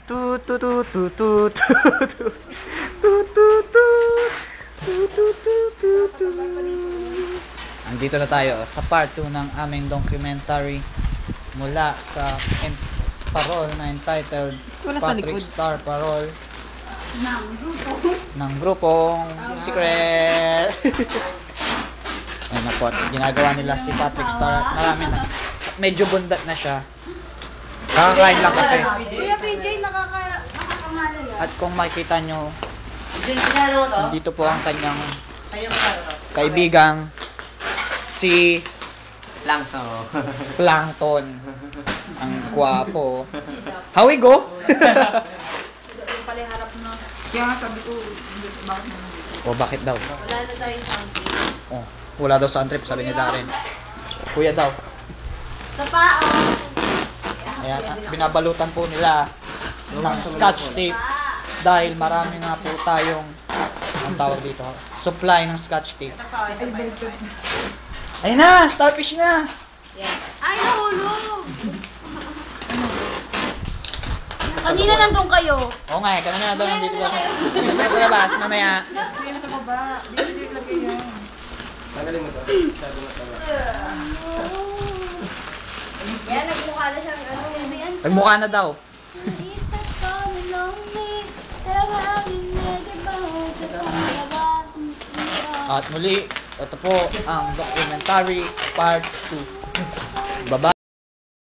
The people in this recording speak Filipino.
Tu tu tu tu tu tu tu tu tu tu tu tu tu tu. Andito na tayo sa part 2 ng aming documentary mula sa parol na entitled Patrick Star Parol ng grupong Secret. Ayun na po, ginagawa nila si Patrick Star at marami na, medyo bundat na siya. Kakakain lang kasi. Kuya PJ, nakakamala yan. At kung makikita nyo, dito po ang kanyang kaibigang si Plankton. Ang gwapo. How we go? Yung pala yung harap na. Kaya nga sabi ko, bakit naman dito? O bakit daw? Wala na tayong sound. Oh, wala daw sa trip, sabi ni Darren. Kuya daw. Sa pao. Ayan, binabalutan po nila ng scotch tape dahil marami nga po tayong ang tawag dito, supply ng scotch tape. Ayun na, starfish na. Ay, nahulog. Kanina nandun kayo. Oo nga, kanina na daw nandito ako. Gusto ko sa labas, mamaya. Hindi na tababa. Hindi na lagay yan. Tanggalin mo to. Masyado mataba. Yan, nagmukha na siyang ano. Nagmukha na daw. At muli, ito po ang documentary part 2.